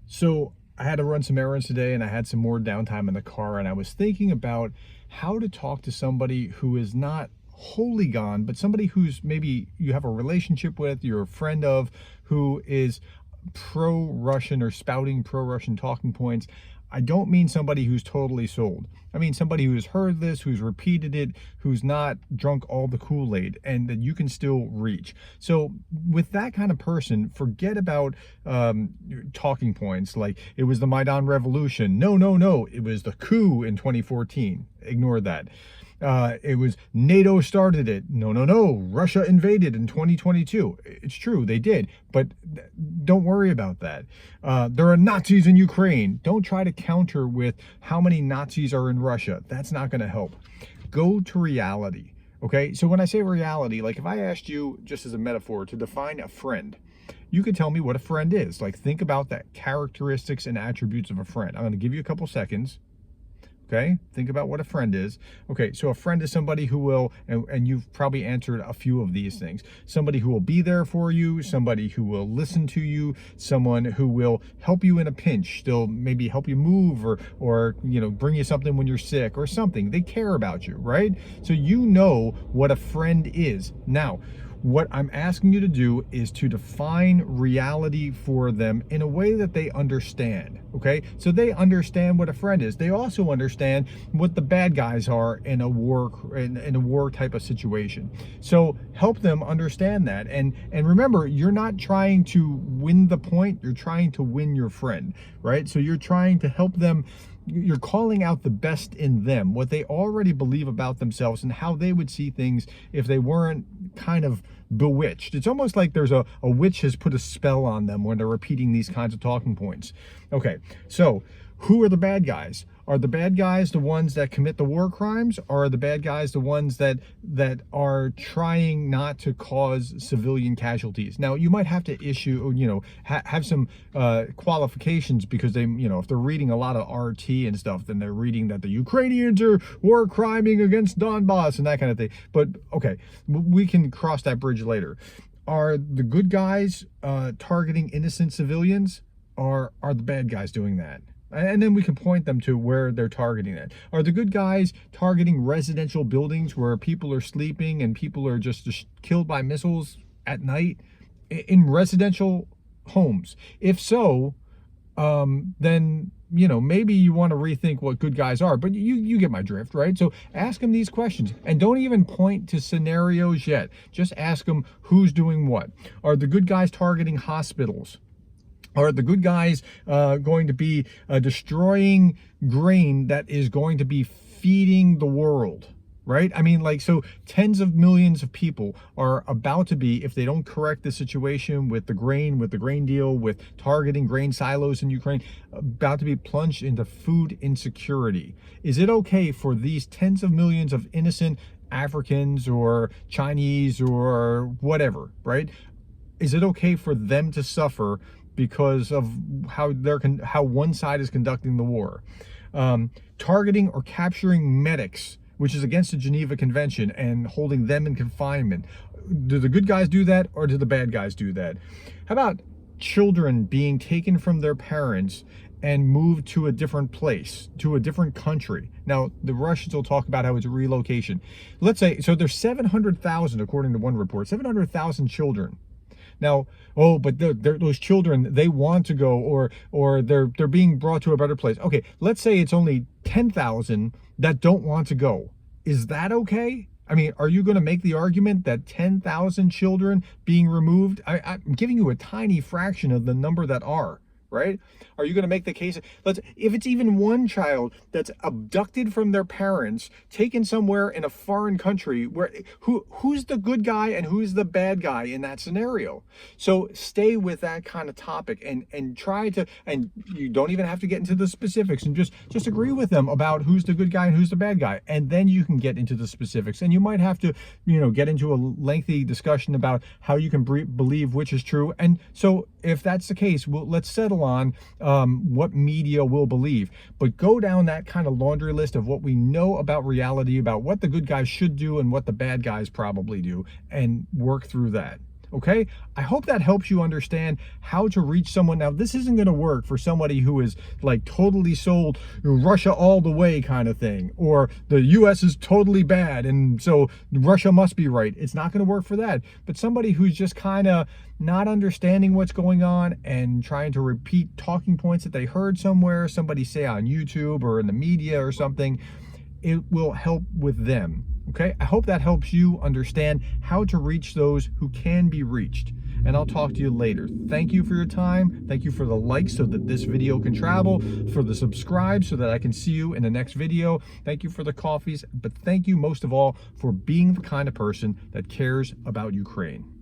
So I had to run some errands today and I had some more downtime in the car, and I was thinking about how to talk to somebody who is not wholly gone, but somebody who's maybe you have a relationship with, you're a friend of, who is pro-Russian or spouting pro-Russian talking points. I don't mean somebody who's totally sold. I mean somebody who's heard this, who's repeated it, who's not drunk all the Kool-Aid, and that you can still reach. So with that kind of person, forget about talking points like it was the Maidan Revolution. No, no, no. It was the coup in 2014. Ignore that. It was NATO started it. No, no, no. Russia invaded in 2022. It's true, they did, but don't worry about that. There are Nazis in Ukraine. Don't try to counter with how many Nazis are in Russia. That's not going to help. Go to reality. Okay, so when I say reality, like if I asked you, just as a metaphor, to define a friend, you could tell me what a friend is. Like think about that characteristics and attributes of a friend. I'm going to give you a couple seconds. Okay, think about what a friend is. Okay, so a friend is somebody who will, and you've probably answered a few of these things. Somebody who will be there for you, somebody who will listen to you, someone who will help you in a pinch, still maybe help you move or you know, bring you something when you're sick or something. They care about you, right? So you know what a friend is. Now, what I'm asking you to do is to define reality for them in a way that they understand, okay? So they understand what a friend is. They also understand what the bad guys are in a war type of situation. So help them understand that. And remember, you're not trying to win the point, you're trying to win your friend, right? So you're trying to help them. You're calling out the best in them, what they already believe about themselves and how they would see things if they weren't kind of bewitched. It's almost like there's a witch has put a spell on them when they're repeating these kinds of talking points. Okay, so who are the bad guys? Are the bad guys the ones that commit the war crimes, or are the bad guys the ones that are trying not to cause civilian casualties? Now, you might have to issue, you know, have some qualifications, because they, you know, if they're reading a lot of RT and stuff, then they're reading that the Ukrainians are war criming against Donbass and that kind of thing. But okay, we can cross that bridge later. Are the good guys targeting innocent civilians, or are the bad guys doing that? And then we can point them to where they're targeting it. Are the good guys targeting residential buildings where people are sleeping and people are just killed by missiles at night in residential homes? If so, then, you know, maybe you want to rethink what good guys are, but you get my drift, right? So ask them these questions, and don't even point to scenarios yet. Just ask them who's doing what. Are the good guys targeting hospitals? Are the good guys going to be destroying grain that is going to be feeding the world, right? I mean, like, so tens of millions of people are about to be, if they don't correct the situation with the grain deal, with targeting grain silos in Ukraine, about to be plunged into food insecurity. Is it okay for these tens of millions of innocent Africans or Chinese or whatever, right? Is it okay for them to suffer because of how one side is conducting the war? Targeting or capturing medics, which is against the Geneva Convention, and holding them in confinement. Do the good guys do that, or do the bad guys do that? How about children being taken from their parents and moved to a different place, to a different country? Now, the Russians will talk about how it's a relocation. Let's say, so there's 700,000, according to one report, 700,000 children. Now, oh, but those children, they want to go, or they're being brought to a better place. Okay, let's say it's only 10,000 that don't want to go. Is that okay? I mean, are you going to make the argument that 10,000 children being removed? I'm giving you a tiny fraction of the number that are. Right? Are you going to make the case? If it's even one child that's abducted from their parents, taken somewhere in a foreign country, who's the good guy and who's the bad guy in that scenario? So stay with that kind of topic and try to, and you don't even have to get into the specifics, and just agree with them about who's the good guy and who's the bad guy, and then you can get into the specifics. And you might have to, you know, get into a lengthy discussion about how you can believe which is true. And so if that's the case, let's settle on what media will believe, but go down that kind of laundry list of what we know about reality, about what the good guys should do and what the bad guys probably do, and work through that. Okay, I hope that helps you understand how to reach someone. Now, this isn't going to work for somebody who is like totally sold Russia all the way kind of thing, or the US is totally bad and so Russia must be right. It's not going to work for that. But somebody who's just kind of not understanding what's going on and trying to repeat talking points that they heard somewhere, somebody say on YouTube or in the media or something, it will help with them. Okay, I hope that helps you understand how to reach those who can be reached. And I'll talk to you later. Thank you for your time. Thank you for the likes so that this video can travel, for the subscribe so that I can see you in the next video. Thank you for the coffees, but thank you most of all for being the kind of person that cares about Ukraine.